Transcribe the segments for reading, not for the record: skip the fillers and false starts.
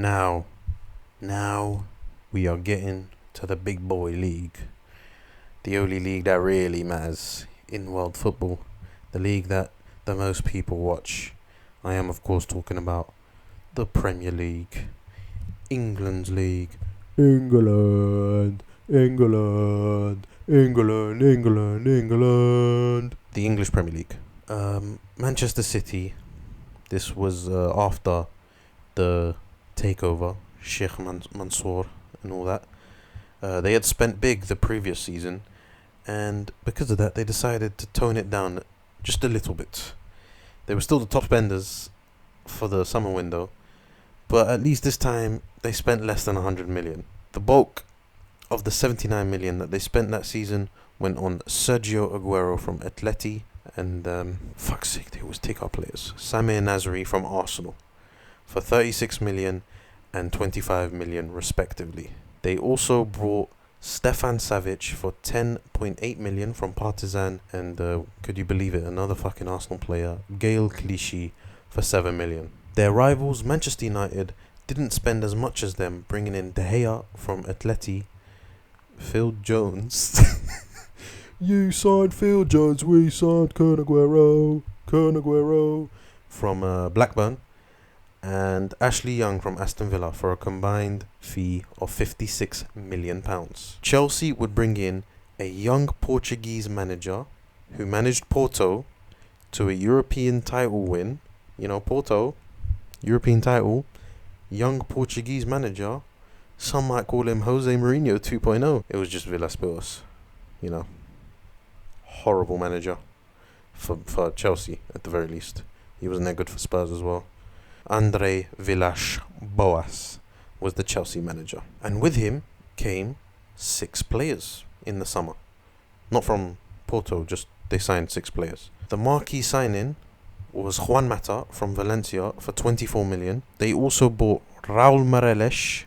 Now we are getting to the big boy league. The only league that really matters in world football. The league that the most people watch. I am, of course, talking about the Premier League. England's league. England. The English Premier League. Manchester City. This was after the takeover, Sheikh Mansour and all that. They had spent big the previous season, and because of that, they decided to tone it down just a little bit. They were still the top spenders for the summer window, but at least this time they spent less than 100 million. The bulk of the 79 million that they spent that season went on Sergio Aguero from Atleti and, fuck's sake, they always take our players. Samir Nasri from Arsenal for 36 million and 25 million respectively. They also brought Stefan Savic for 10.8 million from Partizan and, could you believe it, another fucking Arsenal player, Gael Clichy, for 7 million. Their rivals, Manchester United, didn't spend as much as them, bringing in De Gea from Atleti, Phil Jones. You signed Phil Jones, we signed Kun Aguero from Blackburn, and Ashley Young from Aston Villa for a combined fee of £56 million. Chelsea would bring in a young Portuguese manager who managed Porto to a European title win. You know, Porto, European title, young Portuguese manager. Some might call him Jose Mourinho 2.0. It was just Villas-Boas, you know. Horrible manager for Chelsea at the very least. He wasn't that good for Spurs as well. Andre Villas-Boas was the Chelsea manager. And with him came 6 players in the summer. Not from Porto, just they signed 6 players. The marquee signing was Juan Mata from Valencia for 24 million. They also bought Raul Meireles,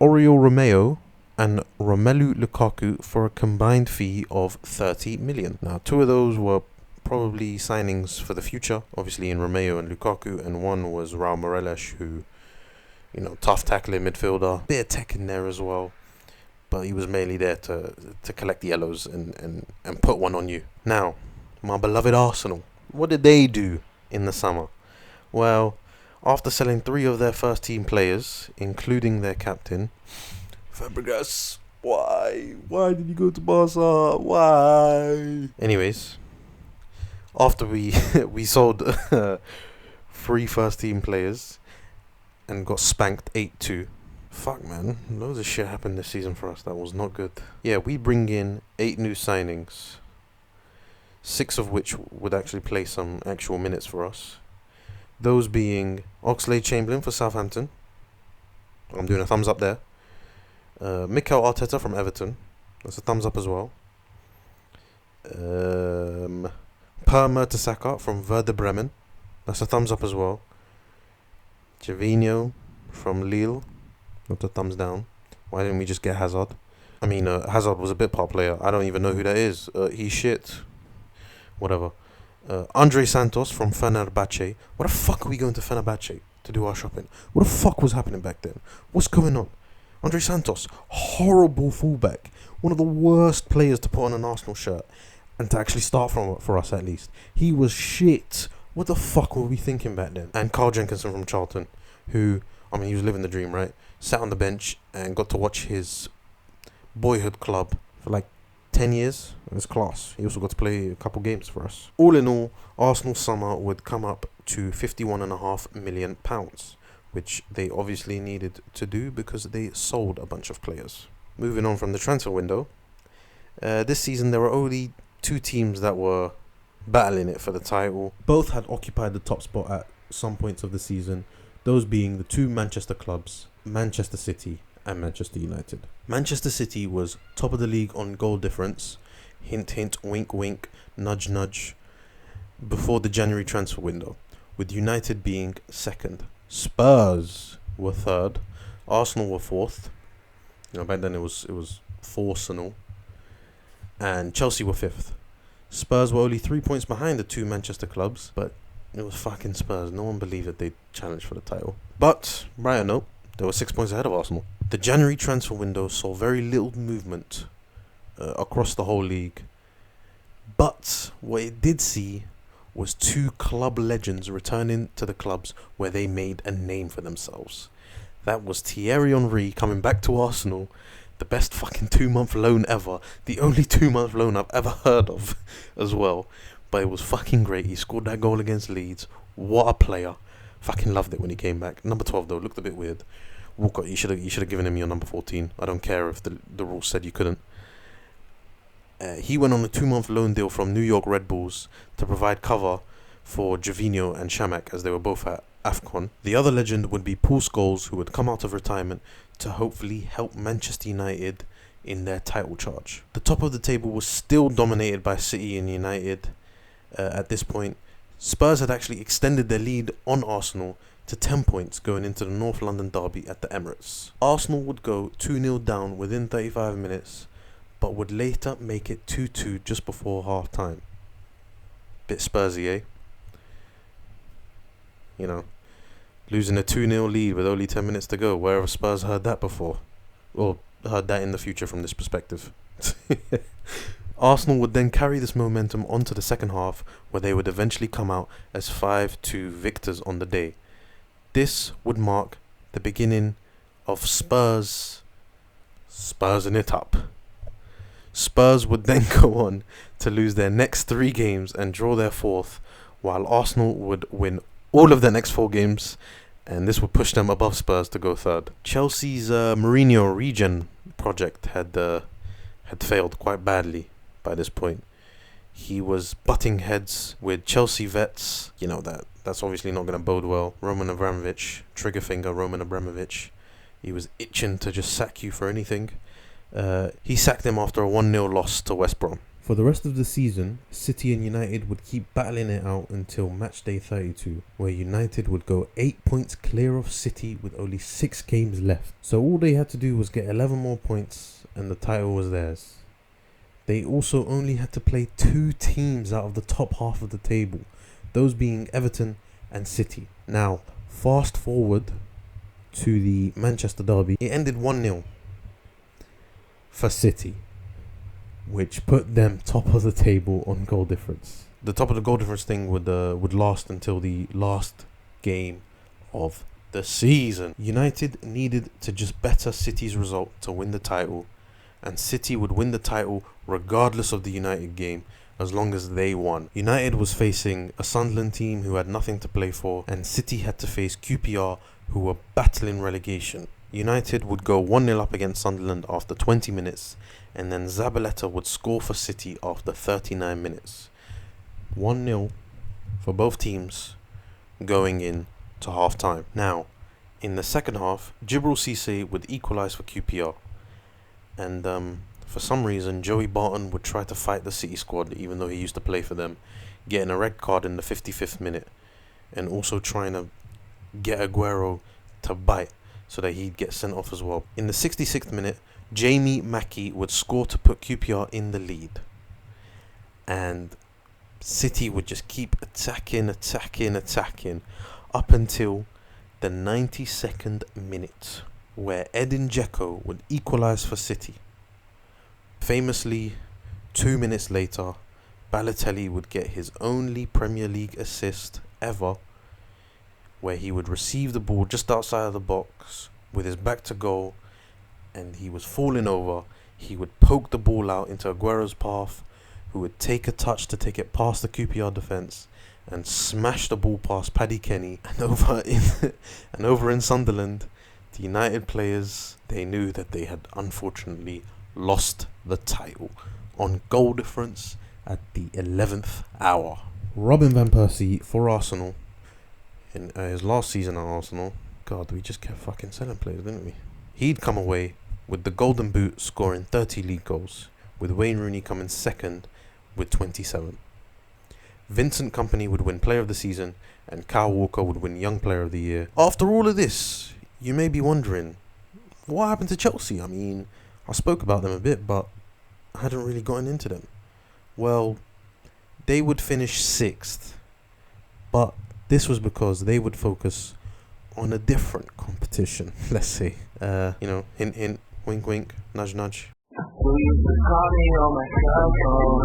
Oriol Romeo and Romelu Lukaku for a combined fee of 30 million. Now, 2 of those were probably signings for the future, obviously in Romeo and Lukaku, and one was Raul Meireles, who, you know, tough tackling midfielder, bit of tech in there as well, but he was mainly there to collect the yellows and put one on you. Now, my beloved Arsenal, what did they do in the summer? Well, after selling 3 of their first team players, including their captain, Fabregas, why? Why did you go to Barca? Why? Anyways, after we sold 3 first team players and got spanked 8-2. Fuck, man, loads of shit happened this season for us that was not good. Yeah, we bring in 8 new signings, 6 of which would actually play some actual minutes for us. Those being Oxlade-Chamberlain for Southampton. I'm doing a thumbs up there. Mikel Arteta from Everton. That's a thumbs up as well. Per Mertesacker from Werder Bremen. That's a thumbs up as well. Gervinho from Lille. Not a thumbs down. Why didn't we just get Hazard? I mean, Hazard was a bit part player. I don't even know who that is. He's shit. Whatever. Andre Santos from Fenerbahce. What the fuck are we going to Fenerbahce to do our shopping? What the fuck was happening back then? What's going on? Andre Santos, horrible fullback. One of the worst players to put on an Arsenal shirt and to actually start for us at least. He was shit. What the fuck were we thinking back then? And Carl Jenkinson from Charlton, who, I mean, he was living the dream, right? Sat on the bench and got to watch his boyhood club for like 10 years. It was class. He also got to play a couple games for us. All in all, Arsenal summer would come up to £51.5 million, which they obviously needed to do because they sold a bunch of players. Moving on from the transfer window, this season there were only 2 teams that were battling it for the title. Both had occupied the top spot at some points of the season, those being the 2 Manchester clubs, Manchester City and Manchester United. Manchester City was top of the league on goal difference, hint hint, wink wink, nudge nudge, before the January transfer window, with United being second. Spurs were third, Arsenal were fourth. You know, back then it was Forsenal, and Chelsea were fifth. Spurs were only 3 points behind the 2 Manchester clubs, but it was fucking Spurs. No one believed that they'd challenge for the title. But brighter note, They were 6 points ahead of Arsenal. The January transfer window saw very little movement across the whole league. But what it did see was two club legends returning to the clubs where they made a name for themselves. That was Thierry Henry coming back to Arsenal, the best fucking 2-month loan ever, the only 2-month loan I've ever heard of as well. But it was fucking great. He scored that goal against Leeds. What a player. Fucking loved it when he came back. Number 12 though, looked a bit weird. Walcott, you should have given him your number 14. I don't care if the rules said you couldn't. He went on a 2-month loan deal from New York Red Bulls to provide cover for Gervinho and Shamak as they were both at AFCON. The other legend would be Paul Scholes, who would come out of retirement to hopefully help Manchester United in their title charge. The top of the table was still dominated by City and United at this point. Spurs had actually extended their lead on Arsenal to 10 points going into the North London derby at the Emirates. Arsenal would go 2-0 down within 35 minutes, but would later make it 2-2 just before half time. Bit Spursy, eh? You know, losing a 2-0 lead with only 10 minutes to go. Where have Spurs heard that before? Or heard that in the future from this perspective? Arsenal would then carry this momentum onto the second half, where they would eventually come out as 5-2 victors on the day. This would mark the beginning of Spurs in it up. Spurs would then go on to lose their next 3 games and draw their 4th, while Arsenal would win all of their next 4 games, and this would push them above Spurs to go 3rd. Chelsea's Mourinho regen project had failed quite badly by this point. He was butting heads with Chelsea vets. You know, that's obviously not going to bode well. Roman Abramovich, trigger finger Roman Abramovich. He was itching to just sack you for anything. He sacked him after a 1-0 loss to West Brom. For the rest of the season, City and United would keep battling it out until match day 32, where United would go 8 points clear of City with only 6 games left. So all they had to do was get 11 more points and the title was theirs. They also only had to play 2 teams out of the top half of the table, those being Everton and City. Now, fast forward to the Manchester derby. It ended 1-0 for City, which put them top of the table on goal difference. The top of the goal difference thing would last until the last game of the season. United needed to just better City's result to win the title, and City would win the title regardless of the United game as long as they won. United was facing a Sunderland team who had nothing to play for, and City had to face QPR, who were battling relegation. United would go 1-0 up against Sunderland after 20 minutes, and then Zabaleta would score for City after 39 minutes. 1-0 for both teams going in to half time. Now, in the second half, Djibril Cissé would equalise for QPR, and for some reason Joey Barton would try to fight the City squad even though he used to play for them, getting a red card in the 55th minute and also trying to get Aguero to bite so that he'd get sent off as well. In the 66th minute, Jamie Mackie would score to put QPR in the lead, and City would just keep attacking up until the 92nd minute, where Edin Dzeko would equalise for City. Famously, 2 minutes later, Balotelli would get his only Premier League assist ever, where he would receive the ball just outside of the box with his back to goal, and he was falling over. He would poke the ball out into Aguero's path, who would take a touch to take it past the QPR defence and smash the ball past Paddy Kenny. And over in Sunderland, the United players, they knew that they had unfortunately lost the title on goal difference at the 11th hour. Robin van Persie for Arsenal in his last season at Arsenal. God, we just kept fucking selling players, didn't we? He'd come away with the Golden Boot, scoring 30 league goals, with Wayne Rooney coming second with 27. Vincent Kompany would win Player of the Season, and Kyle Walker would win Young Player of the Year. After all of this, you may be wondering, what happened to Chelsea? I mean, I spoke about them a bit, but I hadn't really gotten into them. Well, they would finish 6th, but this was because they would focus on a different competition, let's say. Hint, hint, wink, wink, nudge, nudge. Who used to call me on my cell phone?